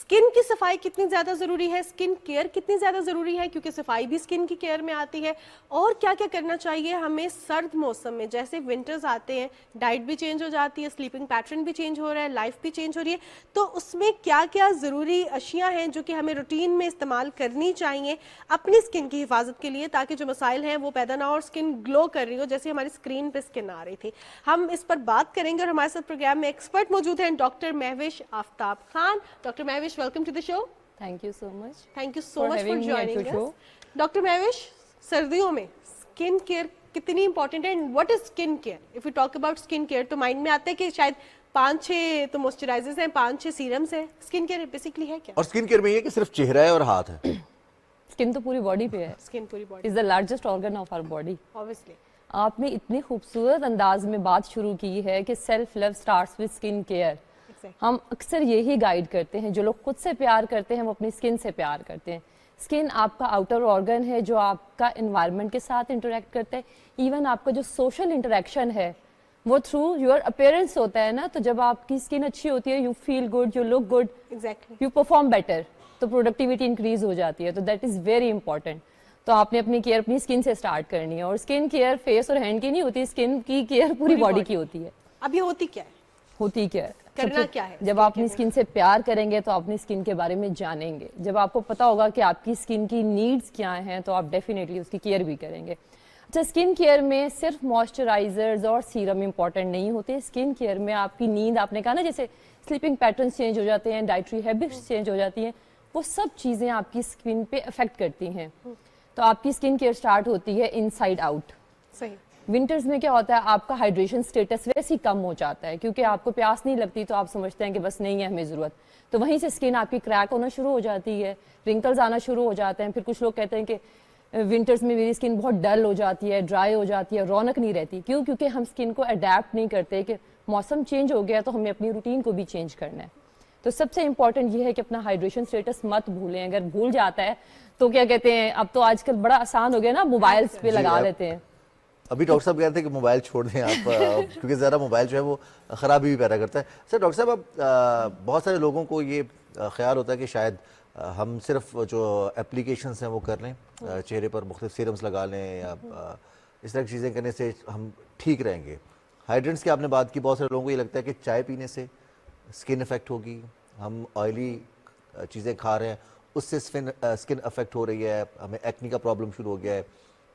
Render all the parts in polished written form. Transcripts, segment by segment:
Skin की सफाई कितनी ज़्यादा ज़रूरी है, स्किन केयर कितनी ज़्यादा ज़रूरी है, क्योंकि सफाई भी स्किन की केयर में आती है, और क्या क्या करना चाहिए हमें सर्द मौसम में, जैसे विंटर्स आते हैं, डाइट भी चेंज हो जाती है, स्लीपिंग पैटर्न भी चेंज हो रहा है, लाइफ भी चेंज हो रही है, तो उसमें क्या क्या ज़रूरी अशिया हैं जो कि हमें रूटीन में इस्तेमाल करनी चाहिए अपनी स्किन की हिफाजत के लिए, ताकि जो मसाइल हैं वो पैदा ना हो और स्किन ग्लो कर रही हो, जैसे हमारी स्क्रीन पे स्किन आ रही थी। हम इस पर बात करेंगे और हमारे साथ प्रोग्राम में एक्सपर्ट मौजूद हैं doctor Mahvish Aftab Khan. Doctor Mahvish, welcome to the show. Thank you so much. Thank you so much for joining us. Doctor Mahvish, सर्दियों में स्किन केयर कितनी इंपॉर्टेंट है, and what is skin care? If you talk about skin care तो mind में आता है कि शायद 5-6 तो मॉइस्चराइजर्स हैं, 5-6 सीरम्स हैं। स्किन केयर बेसिकली है क्या? और स्किन केयर में ये कि सिर्फ चेहरा है और हाथ है? स्किन तो पूरी बॉडी पे है। स्किन पूरी body is the largest organ of our body. Obviously आपने इतनी खूबसूरत अंदाज में बात शुरू की है कि self love starts with skin care. हम अक्सर यही गाइड करते हैं, जो लोग खुद से प्यार करते हैं वो अपनी स्किन से प्यार करते हैं। स्किन आपका आउटर ऑर्गन है जो आपका एनवायरनमेंट के साथ इंटरेक्ट करता है। इवन आपका जो सोशल इंटरेक्शन है वो थ्रू योर अपीयरेंस होता है ना। तो जब आपकी स्किन अच्छी होती है, you feel good, you look good, you perform better, तो प्रोडक्टिविटी इंक्रीज हो जाती है। तो दैट इज वेरी इंपॉर्टेंट। तो आपने अपनी केयर अपनी स्किन से स्टार्ट करनी है। और स्किन केयर फेस और हैंड की नहीं होती, स्किन की केयर पूरी बॉडी की होती है। अब ये होती क्या है? होती क्या है? करना क्या है? जब आप अपनी स्किन से प्यार करेंगे तो अपनी स्किन के बारे में जानेंगे। जब आपको पता होगा कि आपकी स्किन की नीड्स क्या हैं तो आप डेफिनेटली उसकी केयर भी करेंगे। अच्छा, स्किन केयर में सिर्फ मॉइस्चराइजर्स और सीरम इंपॉर्टेंट नहीं होते। स्किन केयर में आपकी नींद, आपने कहा ना जैसे स्लीपिंग पैटर्न्स चेंज हो जाते हैं, डाइटरी हैबिट्स चेंज हो जाती हैं, वो सब चीज़ें आपकी स्किन पे अफेक्ट करती हैं। तो आपकी स्किन केयर स्टार्ट होती है इनसाइड आउट। सही। विंटर्स में क्या होता है, आपका हाइड्रेशन स्टेटस वैसे ही कम हो जाता है, क्योंकि आपको प्यास नहीं लगती तो आप समझते हैं कि बस नहीं है हमें ज़रूरत। तो वहीं से स्किन आपकी क्रैक होना शुरू हो जाती है, रिंकल्स आना शुरू हो जाते हैं। फिर कुछ लोग कहते हैं कि विंटर्स में मेरी स्किन बहुत डल हो जाती है, ड्राई हो जाती है, रौनक नहीं रहती। क्यों? क्योंकि हम स्किन को अडेप्ट नहीं करते कि मौसम चेंज हो गया तो हमें अपनी रूटीन को भी चेंज करना है। तो सबसे इंपॉर्टेंट ये है कि अपना हाइड्रेशन स्टेटस मत भूलें। अगर भूल जाता है तो क्या कहते हैं, अब तो आजकल बड़ा आसान हो गया ना, मोबाइल्स पे लगा लेते हैं। अभी डॉक्टर साहब कहते थे कि मोबाइल छोड़ दें आप क्योंकि ज़्यादा मोबाइल जो है वो खराबी भी पैदा करता है। सर डॉक्टर साहब, अब बहुत सारे लोगों को ये ख्याल होता है कि शायद हम सिर्फ जो एप्लीकेशंस हैं वो कर लें, चेहरे पर मुख्तलिफ सीरम्स लगा लें या इस तरह की चीज़ें करने से हम ठीक रहेंगे। हाइड्रेंट्स की आपने बात की, बहुत सारे लोगों को ये लगता है कि चाय पीने से स्किन इफेक्ट होगी, हम ऑयली चीज़ें खा रहे हैं उससे स्किन अफेक्ट हो रही है, हमें एक्नी का प्रॉब्लम शुरू हो गया है,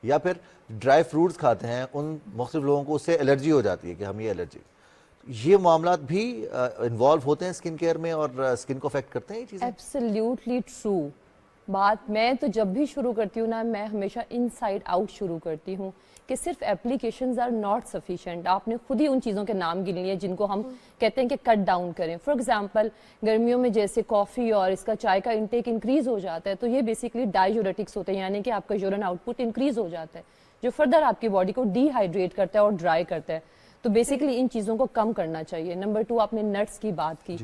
या फिर ड्राई फ्रूट्स खाते हैं उन मुख्तलिफ लोगों को उससे एलर्जी हो जाती है कि हम ये एलर्जी, ये मामला भी इन्वॉल्व होते हैं स्किन केयर में और स्किन को अफेक्ट करते हैं ये चीज़ें? एब्सोल्युटली ट्रू बात। मैं तो जब भी शुरू करती हूँ ना, मैं हमेशा इनसाइड आउट शुरू करती हूँ कि सिर्फ एप्लीकेशंस आर नॉट सफिशिएंट। आपने खुद ही उन चीज़ों के नाम गिन लिए जिनको हम कहते हैं कि कट डाउन करें। फॉर एग्जांपल, गर्मियों में जैसे कॉफ़ी और इसका चाय का इंटेक इंक्रीज हो जाता है, तो ये बेसिकली डाययूरेटिक्स होते हैं, यानी कि आपका यूरिन आउटपुट इंक्रीज हो जाता है, जो फर्दर आपकी बॉडी को डिहाइड्रेट करता है और ड्राई करता है। तो बेसिकली इन चीज़ों को कम करना चाहिए। नंबर 2, आपने नट्स की बात की।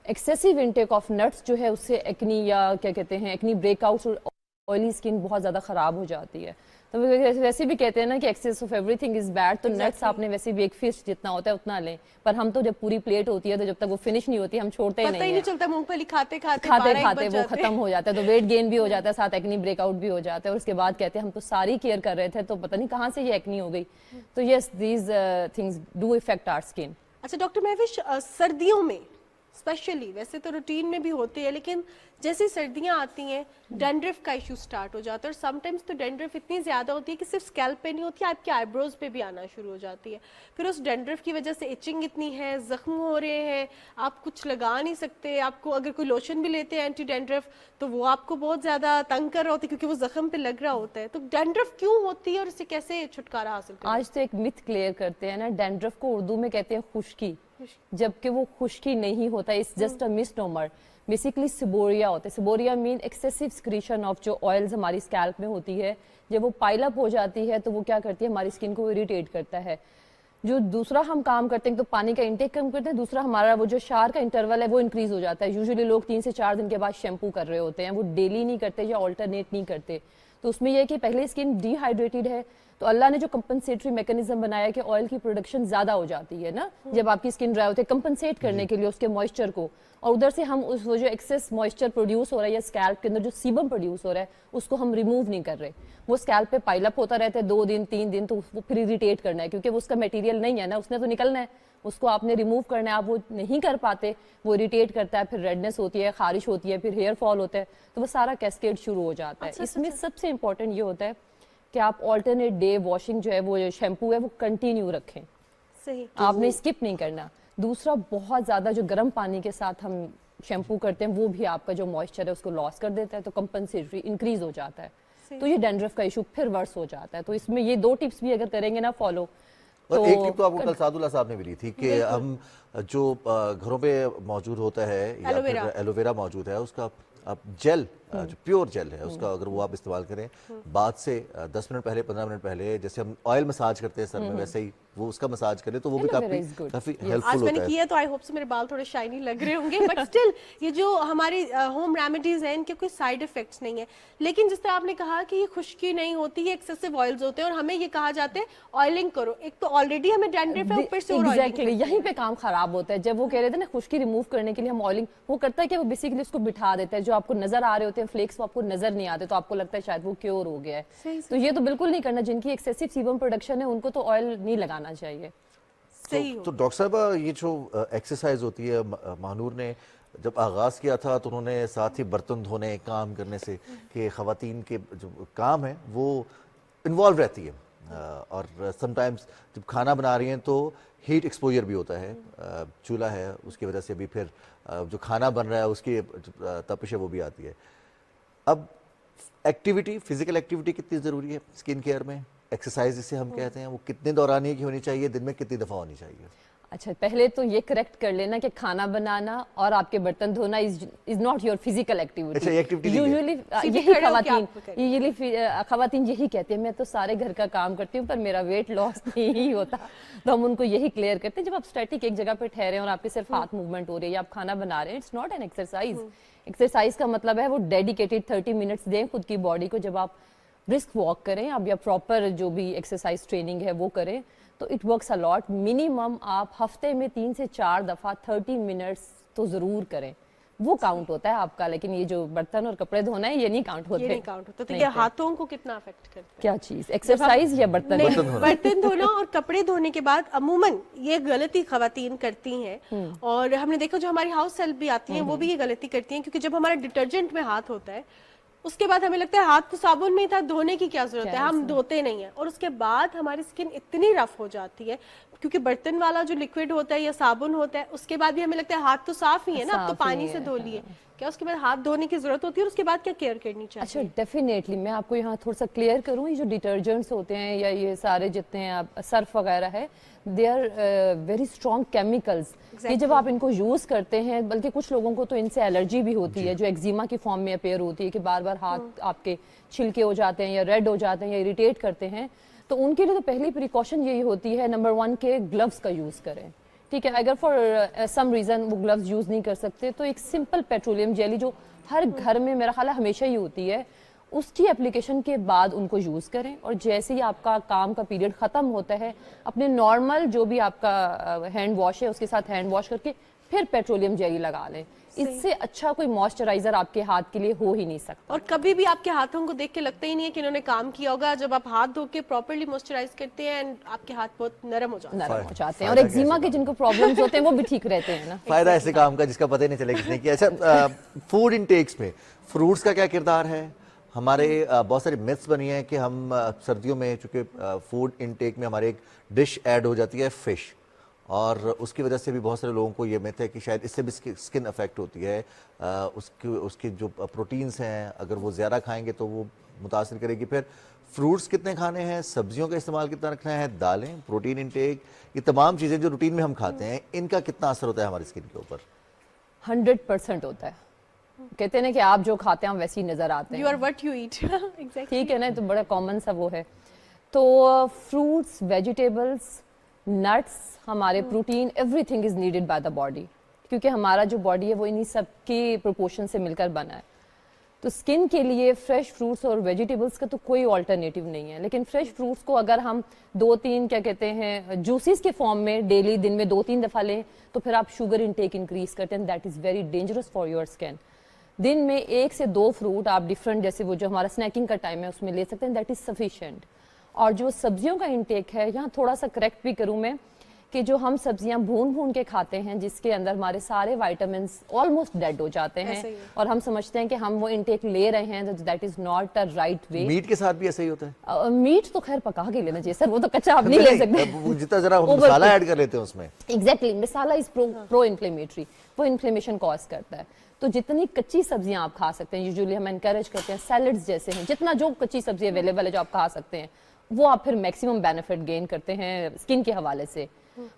एक्सेसिव इंटेक ऑफ नट्स जो है उससे एक्नी या क्या कहते हैं एक्नी ब्रेकआउट्स और ऑयली स्किन बहुत ज़्यादा ख़राब हो जाती है। तो वैसे भी कहते हैं ना कि excess of everything is bad. तो नट्स आपने वैसे भी एक फिश जितना होता है उतना लें, पर हम तो जब पूरी प्लेट होती है तो जब तक वो फिनिश नहीं होती हम छोड़ते ही नहीं चलता, मूंगफली खाते खाते वो खत्म हो जाता है, तो वेट गेन भी हो जाता है, साथ एक्नी ब्रेकआउट भी हो जाता है। और उसके बाद कहते हैं हम तो सारी केयर कर रहे थे तो पता नहीं कहाँ से ये एक्नी हो गई। तो yes, these things do effect our skin. अच्छा डॉक्टर महविश, सर्दियों में स्पेशली, वैसे तो रूटीन में भी होती है, लेकिन जैसे सर्दियां आती हैं डैंड्रफ का इशू स्टार्ट हो जाता है। और समटाइम्स तो डैंड्रफ इतनी ज़्यादा होती है कि सिर्फ स्कैल्प पे नहीं होती, आपके आईब्रोज पे भी आना शुरू हो जाती है। फिर उस डैंड्रफ की वजह से इचिंग इतनी है, जख्म हो रहे हैं, आप कुछ लगा नहीं सकते। आपको अगर कोई लोशन भी लेते हैं एंटी डैंड्रफ तो वो आपको बहुत ज़्यादा तंग कर रहा होता है क्योंकि वो जख्म पे लग रहा होता है। तो डैंड्रफ क्यों होती है और इससे कैसे छुटकारा हासिल करें? आज तो एक मिथ क्लियर करते हैं ना, डैंड्रफ को उर्दू में कहते हैं खुश्की, जबकि वो खुश्की नहीं होता, it's just a misnomer. Basically seborrhoea होता है। Seborrhoea mean excessive secretion of जो ऑयल्स हमारी स्कैल्प में होती है, जब वो पाइल अप हो जाती है तो वो क्या करती है, हमारी स्किन को इरिटेट करता है। जो दूसरा हम काम करते हैं तो पानी का इंटेक कम करते हैं, दूसरा हमारा वो जो शावर का इंटरवल है वो इंक्रीज हो जाता है। यूजुअली लोग 3 से 4 दिन के बाद शैम्पू कर रहे होते हैं, वो डेली नहीं करते या ऑल्टरनेट नहीं करते। तो उसमें यह है कि पहले स्किन डिहाइड्रेटेड है, तो अल्लाह ने जो कंपनसेटरी मैकेनिज्म बनाया है कि ऑयल की प्रोडक्शन ज्यादा हो जाती है ना जब आपकी स्किन ड्राई होती है, कंपनसेट करने के लिए उसके मॉइस्चर को, और उधर से हम उस वो जो एक्सेस मॉइस्चर प्रोड्यूस हो रहा है या स्कैल्प के अंदर जो सीबम प्रोड्यूस हो रहा है उसको हम रिमूव नहीं कर रहे, वो स्कैल्प पे पाइलअप होता रहता है 2 दिन 3 दिन, तो वो फिर इरिटेट करना है क्योंकि वो उसका मटेरियल नहीं है ना, उसने तो निकलना है, उसको आपने रिमूव करना है, आप वो नहीं कर पाते, वो इरिटेट करता है, फिर रेडनेस होती है, खारिश होती है, फिर हेयर फॉल होता है, तो वो सारा कैस्केड शुरू हो जाता है। इसमें सबसे इंपॉर्टेंट ये होता है कि आप ऑल्टरनेट डे वॉशिंग जो है वो शैम्पू है वो कंटिन्यू रखें, सही। आपने स्किप नहीं करना। दूसरा, बहुत ज़्यादा जो गर्म पानी के साथ हम शैम्पू करते हैं वो भी आपका जो मॉइस्चर है उसको लॉस कर देता है, तो कंपनसेटरी इंक्रीज हो जाता है, तो ये डैंड्रफ का इशू फिर वर्स हो जाता है। तो इसमें ये 2 टिप्स भी अगर करेंगे ना फॉलो, और एक टिप तो आपको कल सादुल्ला साहब ने मिली थी कि हम जो घरों पे मौजूद होता है या फिर एलोवेरा मौजूद है उसका आप जेल जो प्योर जेल है उसका अगर वो आप इस्तेमाल करें बाद से 10 मिनट पहले 15 मिनट पहले, जैसे हम ऑयल मसाज करते हैं सर में वैसे ही वो उसका मसाज करें तो वो भी काफी हेल्पफुल आज होता मैंने है। किया तो आई होप से मेरे बाल थोड़े शाइनी लग रहे होंगे, बट स्टिल ये जो हमारी होम रेमेडीज हैं इनके कोई साइड इफेक्ट्स नहीं है। लेकिन जिस तरह आपने कहा कि ये खुश्की नहीं होती, ये एक्सेसिव ऑयल्स होते हैं और हमें ये कहा जाता है ऑयलिंग करो, एक तो ऑलरेडी हमें डैंड्रफ है ऊपर से और एग्जैक्टली यहीं पे काम खराब होता है। जब वो कह रहे थे ना खुश्की रिमूव करने के लिए हम ऑयलिंग, वो करता है कि वो बेसिकली उसको बिठा देता है, जो आपको नजर आ रहे होते हैं फ्लेक्स वो आपको नजर नहीं आते, तो आपको लगता है शायद वो क्योर हो गया है। तो ये तो बिल्कुल नहीं करना, जिनकी एक्सेसिव सीबम प्रोडक्शन है उनको तो ऑयल नहीं लगाना चाहिए। तो डॉक्टर साहब ये जो एक्सरसाइज होती है महानूर ने जब आगाज किया था तो उन्होंने साथ ही बर्तन धोने काम करने से कि खवातीन के जो काम है वो इन्वॉल्व रहती है, और समटाइम्स जब खाना बना रही हैं तो हीट एक्सपोजर भी होता है, चूल्हा है उसकी वजह से भी फिर जो खाना बन रहा है उसकी तपिश है वो भी आती है। अब एक्टिविटी, फिजिकल एक्टिविटी कितनी ज़रूरी है स्किन केयर में? एक्सरसाइज जिसे हम कहते हैं वो कितने दौरानिए की होनी चाहिए, दिन में कितनी दफ़ा होनी चाहिए? अच्छा, पहले तो ये करेक्ट कर लेना कि खाना बनाना और आपके बर्तन धोना is not your physical activity. अच्छा, ये एक्टिविटी यूजुअली यही खवातीन यही कहती है, मैं तो सारे घर का काम करती हूँ पर मेरा वेट लॉस नहीं होता, तो हम उनको यही क्लियर करते हैं जब आप स्टैटिक एक जगह पे ठहरे और आपके सिर्फ हाथ मूवमेंट हो रही है या आप खाना बना रहे हैं, it's not an exercise. Exercise का मतलब है वो डेडिकेटेड 30 मिनट्स दें खुद की बॉडी को, जब आप ब्रिस्क वॉक करें अब या प्रॉपर जो भी एक्सरसाइज ट्रेनिंग है वो करें तो it works a lot. Minimum आप हफ्ते में 3 से 4 दफा 30 मिनट्स तो जरूर करें, वो काउंट होता है आपका। लेकिन ये जो बर्तन और कपड़े धोना है ये नहीं काउंट होते, ये नहीं काउंट होता। तो ये हाथों को कितना अफेक्ट करता है? क्या चीज, एक्सरसाइज या बर्तन? बर्तन धोना और कपड़े धोने के बाद अमूमन ये गलती खवातीन करती हैं, और हमने देखा जो हमारी हाउस हेल्प भी आती हैं वो भी ये गलती करती हैं, क्योंकि जब हमारा डिटर्जेंट में हाथ होता है उसके बाद हमें लगता है हाथ तो साबुन में ही था, धोने की क्या जरूरत है, हम धोते नहीं है, और उसके बाद हमारी स्किन इतनी रफ हो जाती है क्योंकि बर्तन वाला जो लिक्विड होता है या साबुन होता है उसके बाद भी हमें लगता है हाथ तो साफ ही है ना, अब तो पानी से धो लिए, क्या उसके बाद हाथ धोने की जरूरत होती है और उसके बाद क्या केयर करनी चाहिए? अच्छा, डेफिनेटली मैं आपको यहाँ थोड़ा सा क्लियर करूँ, ये जो डिटर्जेंट्स होते हैं या ये सारे जितने सर्फ वगैरह है, they are very strong chemicals. ये जब आप इनको यूज करते हैं, बल्कि कुछ लोगों को तो इनसे एलर्जी भी होती है, जो एक्जिमा की फॉर्म में अपेयर होती है कि बार बार हाथ आपके छिलके हो जाते हैं या रेड हो जाते हैं या इरिटेट करते हैं, तो उनके लिए तो पहली प्रिकॉशन यही होती है नंबर 1 के ग्लव्स का यूज करें। ठीक है, अगर फॉर सम रीजन वो ग्लव्स यूज नहीं कर सकते तो एक सिंपल पेट्रोलियम जेली जो हर घर में मेरा ख्याल है हमेशा ही होती है, उसकी एप्लीकेशन के बाद उनको यूज करें, और जैसे ही आपका काम का पीरियड खत्म होता है अपने नॉर्मल जो भी आपका हैंड वॉश है उसके साथ हैंड वॉश करके फिर पेट्रोलियम जेली लगा लें। इससे अच्छा कोई मॉइस्चराइजर आपके हाथ के लिए हो ही नहीं सकता। और कभी भी आपके हाथों को देख के लगता ही नहीं है कि इन्होंने काम किया होगा, जब आप हाथ धो के प्रॉपर्ली मॉइस्चराइज करते हैं एंड आपके हाथ बहुत नरम हो जाते हैं और एक्जिमा के जिनको प्रॉब्लम्स होते हैं वो भी ठीक रहते हैं ना। फायदा ऐसे काम का जिसका पता ही नहीं चले किसने किया। अच्छा, फूड इनटेक्स में फ्रूट्स का क्या किरदार है? हमारे बहुत सारी मिथ्स बनी है कि हम सर्दियों में चूंकि फूड इनटेक में हमारे एक डिश ऐड हो जाती है फिश, और उसकी वजह से भी बहुत सारे लोगों को ये मिथ है कि शायद इससे भी स्किन अफेक्ट होती है। उसकी जो प्रोटीन्स हैं अगर वो ज़्यादा खाएंगे तो वो मुतासर करेगी। फिर फ्रूट्स कितने खाने हैं, सब्जियों का इस्तेमाल कितना रखना है, दालें, प्रोटीन इनटेक, ये तमाम चीज़ें जो रूटीन में हम खाते हैं इनका कितना असर होता है हमारी स्किन के ऊपर? 100% होता है। कहते हैं ना कि आप जो खाते हैं वैसे ही नजर आते हैं। You are what you eat. Exactly. ठीक है ना, तो बड़ा कॉमन सा वो है। तो फ्रूट्स, वेजिटेबल्स, नट्स, हमारे protein, everything is needed by the body, क्योंकि हमारा जो बॉडी है वो इन्हीं सब के प्रोपोर्शन से मिलकर बना है। तो स्किन के लिए फ्रेश फ्रूट्स और वेजिटेबल्स का तो कोई ऑल्टरनेटिव नहीं है, लेकिन फ्रेश फ्रूट्स को अगर हम 2-3 क्या कहते हैं जूसेस के फॉर्म में डेली दिन में 2-3 दफ़ा लें तो फिर आप शुगर इनटेक इंक्रीज करते हैं, that is very dangerous for your skin. दिन में 1 से 2 फ्रूट आप डिफरेंट, जैसे वो जो हमारा स्नैकिंग का टाइम है उसमें ले सकते हैं, दैट इज़ सफिशिएंट। और जो सब्जियों का इंटेक है, यहाँ थोड़ा सा करेक्ट भी करूँ मैं कि जो हम सब्जियां भून के खाते हैं जिसके अंदर हमारे सारे विटामिन्स ऑलमोस्ट डेड हो जाते हैं और हम समझते हैं कि हम वो इंटेक ले रहे हैं, that is not a right way. Meat के साथ भी ऐसा ही होता है? मीट तो खैर पका के लेना चाहिए सर, वो तो कच्चा आप नहीं ले सकते। जितना जरा मसाला ऐड कर लेते हैं उसमें। Exactly, masala is pro inflammatory, वो इन्फ्लेमेशन कॉज करता है। तो जितनी कच्ची सब्जियां आप खा सकते हैं, यूजुअली हम एनकरेज करते हैं सैलड्स जैसे हैं, जितना जो कच्ची सब्जी अवेलेबल है जो आप खा सकते हैं वो आप फिर मैक्सिमम बेनिफिट गेन करते हैं स्किन के हवाले से।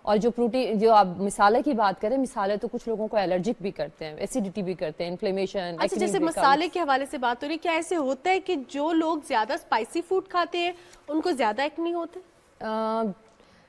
और जो प्रोटीन, जो आप मिसाले की बात करें, मिसाले तो कुछ लोगों को एलर्जिक भी करते हैं, एसिडिटी भी करते हैं, इन्फ्लेमेशन। अच्छा, जैसे मसाले के हवाले से बात हो रही है, क्या ऐसे होता है कि जो लोग ज्यादा स्पाइसी फूड खाते हैं उनको ज्यादा एक्नी होते हैं?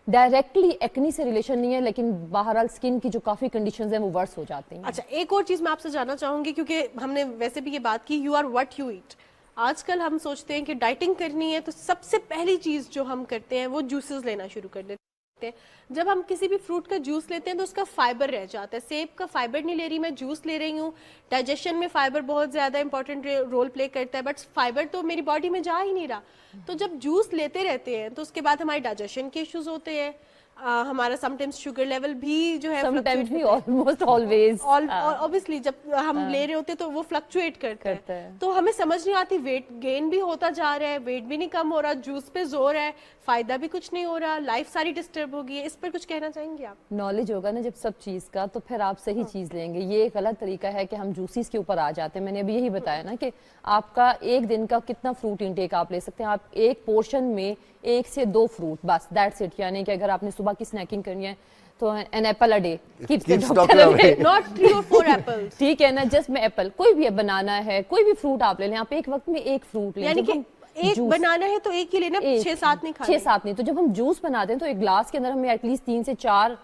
डायरेक्टली एक्नी से रिलेशन नहीं है, लेकिन बहरहाल स्किन की जो काफी कंडीशंस हैं वो वर्स हो जाती हैं। अच्छा, एक और चीज मैं आपसे जानना चाहूंगी, क्योंकि हमने वैसे भी ये बात की, you are what you eat. आजकल हम सोचते हैं कि डाइटिंग करनी है तो सबसे पहली चीज जो हम करते हैं वो जूसेस लेना शुरू कर देते हैं। जब हम किसी भी फ्रूट का जूस लेते हैं तो उसका फाइबर रह जाता है। सेब का फाइबर नहीं ले रही मैं, जूस ले रही हूँ। डाइजेशन में फाइबर बहुत ज्यादा इंपॉर्टेंट रोल प्ले करता है, बट फाइबर तो मेरी बॉडी में जा ही नहीं रहा। तो जब जूस लेते रहते हैं तो उसके बाद हमारे डाइजेशन के इश्यूज होते हैं, हमारा समटाइम्स शुगर लेवल भी जो है समटाइम्स भी ऑलमोस्ट ऑलवेज ऑब्वियसली जब हम ले रहे होते हैं तो वो फ्लक्चुएट करता है। तो हमें समझ नहीं आती, वेट गेन भी होता जा रहा है, वेट भी नहीं कम हो रहा, जूस पे जोर है, फायदा भी कुछ नहीं हो रहा, लाइफ सारी डिस्टर्ब होगी। इस पर कुछ कहना चाहेंगे आप? नॉलेज होगा ना जब सब चीज का, तो फिर आप सही चीज लेंगे। ये एक गलत तरीका है कि हम जूसीज के ऊपर आ जाते हैं। मैंने अभी यही बताया ना कि आपका एक दिन का कितना फ्रूट इंटेक आप ले सकते हैं। आप एक पोर्शन में 1 से 2 फ्रूट बस, दैट्स इट। यानी कि अगर आपने सुबह की स्नैकिंग करनी है तो an apple a day keeps the doctor away, not 3 और 4 एप्पल्स। ठीक है ना, जस्ट में एप्पल, कोई भी बनाना है, कोई भी फ्रूट आप ले लें, आप एक वक्त में एक फ्रूट लें। यानी कि एक बनाना है तो एक ही लेना, 6-7 नहीं खाने। 6-7 नहीं। तो जब हम जूस बनाते हैं तो एक ग्लास के अंदर हमें एटलीस्ट 3 से 4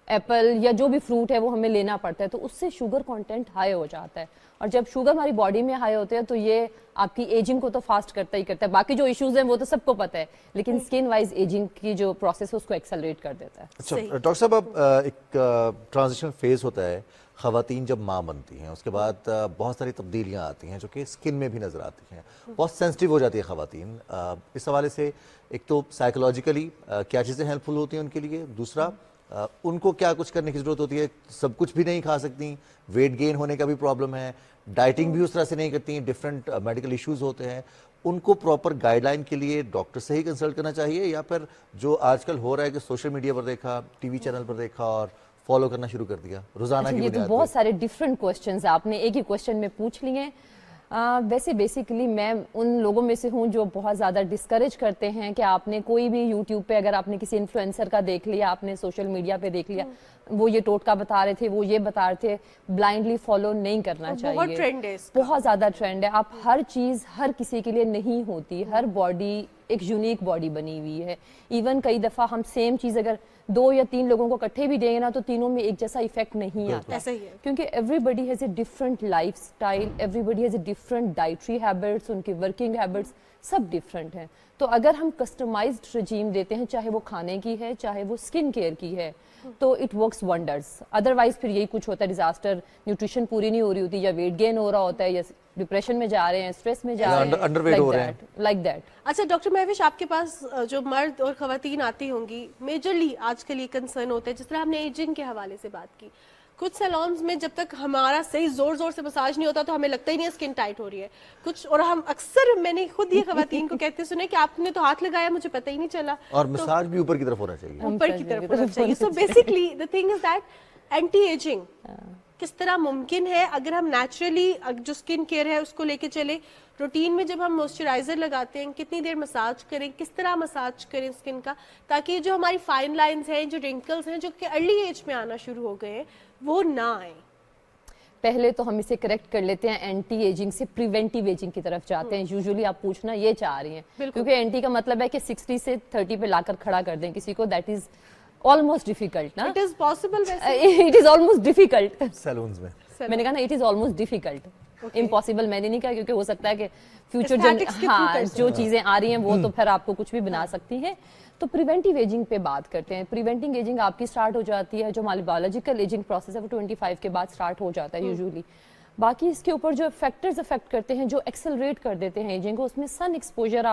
एप्पल या जो भी फ्रूट है वो हमें लेना पड़ता है, तो उससे शुगर कंटेंट हाई हो जाता है। और जब शुगर हमारी बॉडी में हाई होते हैं तो ये आपकी एजिंग को तो फास्ट करता ही करता है। बाकी जो इश्यूज हैं वो तो सबको पता है, लेकिन स्किन वाइज एजिंग की जो प्रोसेस है उसको एक्सेलरेट कर देता है। अच्छा डॉक्टर साहब, अब एक ट्रांजिशन फेज होता है, ख़वातीन जब माँ बनती हैं उसके बाद बहुत सारी तब्दीलियाँ आती हैं जो कि स्किन में भी नज़र आती हैं, बहुत सेंसिटिव हो जाती है ख़वातीन। इस हवाले से एक तो साइकोलॉजिकली क्या चीज़ें हेल्पफुल होती हैं उनके लिए, दूसरा उनको क्या कुछ करने की ज़रूरत होती है? सब कुछ भी नहीं खा सकती, वेट गेन होने का भी प्रॉब्लम है, डाइटिंग भी उस तरह से नहीं करती, डिफरेंट मेडिकल इश्यूज होते हैं, उनको प्रॉपर गाइडलाइन के लिए डॉक्टर से ही कंसल्ट करना चाहिए, या फिर जो आजकल हो रहा है कि सोशल मीडिया पर देखा, टीवी चैनल पर देखा और फॉलो करना शुरू कर दिया रोजाना की ये तो बहुत सारे डिफरेंट क्वेश्चंस आपने एक ही क्वेश्चन में पूछ लिए हैं। वैसे बेसिकली मैं उन लोगों में से हूँ जो बहुत ज़्यादा डिस्करेज करते हैं कि आपने कोई भी यूट्यूब पे अगर आपने किसी इन्फ्लुएंसर का देख लिया, आपने सोशल मीडिया पे देख लिया, वो ये टोटका बता रहे थे, वो ये बता रहे थे, ब्लाइंडली फॉलो नहीं करना चाहिए। बहुत ट्रेंड है, बहुत ज़्यादा ट्रेंड है। आप हर चीज़ हर किसी के लिए नहीं होती, हर बॉडी एक यूनिक बॉडी बनी हुई है। इवन कई दफ़ा हम सेम चीज़ अगर 2 या 3 लोगों को इकट्ठे भी देंगे ना तो तीनों में एक जैसा इफेक्ट नहीं आता। ऐसा ही है, क्योंकि everybody has a different life style, everybody has a different dietary habits, उनकी वर्किंग हैबिट्स सब डिफरेंट हैं। तो अगर हम कस्टमाइज्ड रजीम देते हैं, चाहे वो खाने की है चाहे वो स्किन केयर की है, तो इट वर्क्स वंडर्स। अदरवाइज फिर यही कुछ होता है, डिजास्टर, न्यूट्रिशन पूरी नहीं हो रही होती, या वेट गेन हो रहा होता है, या डिप्रेशन में जा रहे हैं, स्ट्रेस में जा रहे हैं, अंडरवेट हो रहे हैं, लाइक दैट। अच्छा डॉक्टर महविश, आपके पास जो मर्द और खवातीन आती होंगी, मेजरली आजकल ये कंसर्न होता है, जिस तरह हमने एजिंग के हवाले से बात की, कुछ सैलून्स में जब तक हमारा सही जोर से मसाज नहीं होता तो हमें लगता ही नहीं है स्किन टाइट हो रही है कुछ। और हम अक्सर, मैंने खुद ये खवातीन को कहते सुने कि आपने तो हाथ लगाया, मुझे पता ही नहीं चला। और मसाज भी ऊपर की तरफ होना चाहिए, ऊपर की तरफ होना चाहिए। So basically the thing is that anti ageing किस तरह मुमकिन है अगर हम नेचुरली जो स्किन केयर है उसको लेके चले। रूटीन में जब हम मॉइस्चराइजर लगाते हैं, कितनी देर मसाज करें, किस तरह मसाज करें स्किन का, ताकि जो हमारी फाइन लाइंस हैं, जो रिंकल्स हैं जो कि अर्ली एज में आना शुरू हो गए हैं, वो ना आए। पहले तो हम इसे करेक्ट कर लेते हैं, एंटी एजिंग से प्रिवेंटिव एजिंग की तरफ जाते हैं। यूजुअली आप पूछना ये चाह रही हैं, क्योंकि एंटी का मतलब है कि 60 से 30 पे लाकर खड़ा कर दें किसी को, दैट इज ऑलमोस्ट डिफिकल्ट ना। It is possible, it is almost difficult saloons में। मैंने कहा ना, it is almost difficult. Impossible मैंने नहीं कहा, क्योंकि हो सकता है कि फ्यूचर Aesthetics के through हाँ कर जो चीजें आ रही हैं वो तो फिर आपको कुछ भी बना सकती हैं। तो प्रिवेंटिव एजिंग पे बात करते हैं। प्रिवेंटिव एजिंग आपकी स्टार्ट हो जाती है, जो हमारी बायोलॉजिकल एजिंग प्रोसेस है वो 25 के बाद स्टार्ट हो जाता है यूजुअली। बाकी इसके ऊपर जो फैक्टर्स अफेक्ट करते हैं, जो एक्सेलरेट कर देते हैं एजिंग को, उसमें सन एक्सपोजर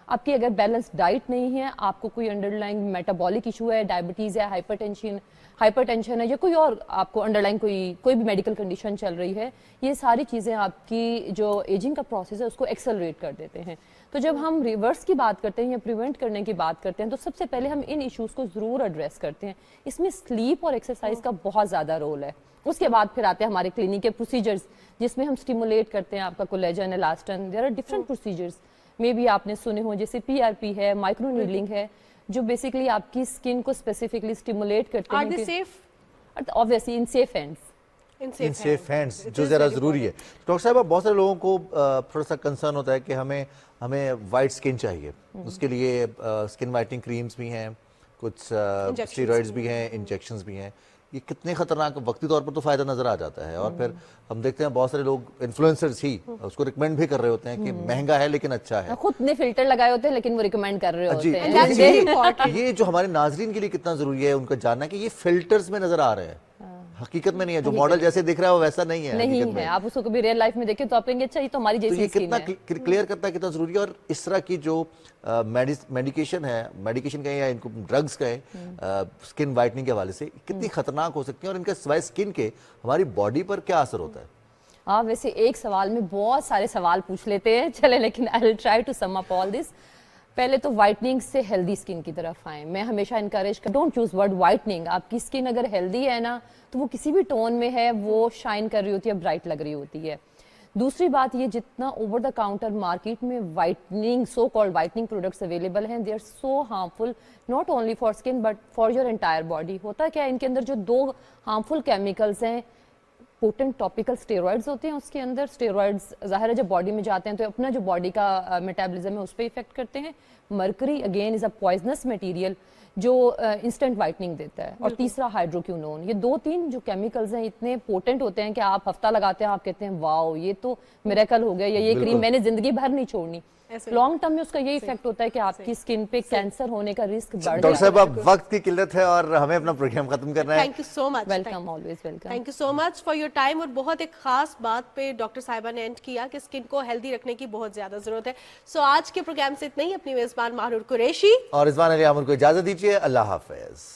आपकी अगर बैलेंस डाइट नहीं है, आपको कोई अंडरलाइंग मेटाबॉलिक इशू है, डायबिटीज है, हाइपरटेंशन है, या कोई और आपको अंडरलाइंग कोई भी मेडिकल कंडीशन चल रही है, ये सारी चीज़ें आपकी जो एजिंग का प्रोसेस है उसको एक्सेलरेट कर देते हैं। तो जब हम रिवर्स की बात करते हैं या प्रिवेंट करने की बात करते हैं, तो सबसे पहले हम इन इश्यूज़ को ज़रूर एड्रेस करते हैं। इसमें स्लीप और एक्सरसाइज का बहुत ज़्यादा रोल है। उसके बाद फिर आते हैं हमारे क्लिनिक के प्रोसीजर्स, जिसमें हम स्टिमुलेट करते हैं आपका collagen, elastin. There are different procedures, maybe आपने सुने हो, जैसे PRP है, माइक्रो नीडलिंग है, जो बेसिकली आपकी स्किन को स्पेसिफिकली स्टिमुलेट करते आर हैं। They safe? Obviously in safe hands, जो ज़रा ज़रूरी है। डॉक्टर साहब, अब बहुत सारे लोगों को थोड़ा सा कंसर्न होता है कि हमें वाइट स्किन चाहिए, उसके लिए स्किन वाइटनिंग क्रीम्स भी हैं, कुछ स्टेरॉइड्स भी हैं, इंजेक्शंस भी हैं। ये कितने खतरनाक, वक्ती तौर पर तो फायदा नजर आ जाता है, और फिर हम देखते हैं बहुत सारे लोग इन्फ्लुएंसर्स ही उसको रिकमेंड भी कर रहे होते हैं कि महंगा है लेकिन अच्छा है। खुद ने फिल्टर लगाए होते हैं लेकिन वो रिकमेंड कर रहे होते हैं। That's very important. ये जो हमारे नाजरीन के लिए कितना जरूरी है उनका जानना कि ये फिल्टर्स में नजर आ रहे हैं, हकीकत में नहीं है। जो मॉडल जैसे दिख रहा है वो वैसा नहीं है, नहीं हकीकत में। है। आप उसको कभी रियल लाइफ में देखें तो आप कहेंगे अच्छा ये तो हमारी तो जैसी ये स्किन कितना है। क्लियर करता है कितना जरूरी है। और इस तरह की जो मेडिकेशन है, मेडिकेशन कहें या इनको ड्रग्स कहें, स्किन वाइटनिंग के हवाले से कितनी खतरनाक हो सकती है, और इनका सिवाय स्किन के हमारी बॉडी पर क्या असर होता है? हाँ, वैसे एक सवाल में बहुत सारे सवाल पूछ लेते हैं, चले, लेकिन I will try to sum up all this. पहले तो वाइटनिंग से हेल्दी स्किन की तरफ आए। मैं हमेशा इनकरेज कर, डोंट चूज वर्ड वाइटनिंग। आपकी स्किन अगर हेल्दी है ना, तो वो किसी भी टोन में है, वो शाइन कर रही होती है, ब्राइट लग रही होती है। दूसरी बात, ये जितना ओवर द काउंटर मार्केट में whitening, so called whitening products available हैं, they are so harmful not only for skin but for your entire body. होता क्या है, इनके अंदर जो 2 हार्मफुल केमिकल्स हैं, पोटेंट टॉपिकल स्टेरॉइड्स होते हैं उसके अंदर। स्टेरॉइड्स ज़ाहिर है जब बॉडी में जाते हैं तो अपना जो बॉडी का मेटाबॉलिज्म है उस पर इफेक्ट करते हैं। Mercury again is a poisonous material जो इंस्टेंट वाइटनिंग देता है। और तीसरा हाइड्रोक्विनोन। ये 2-3 जो केमिकल्स हैं इतने पोटेंट होते हैं कि आप हफ्ता लगाते हैं, आप कहते हैं वाओ ये तो मिरेकल हो गया, या ये क्रीम मैंने जिंदगी भर नहीं छोड़नी। लॉन्ग टर्म में उसका ये इफेक्ट होता है कि आपकी स्किन पे कैंसर होने का रिस्क बढ़ जाता है। डॉक्टर साहब, अब वक्त की किल्लत है और हमें अपना प्रोग्राम खत्म करना है। Thank you so much. Welcome, always welcome. Thank you so much for your time. और बहुत एक खास बात पे डॉक्टर साहिबा ने एंड किया कि स्किन को हेल्दी रखने की बहुत ज्यादा जरूरत है। सो आज के प्रोग्राम से इतना ही। अपनी मेजबान माहरुर कुरैशी और रिजवान अली आमिर को इजाजत दीजिए। अल्लाह हाफिज।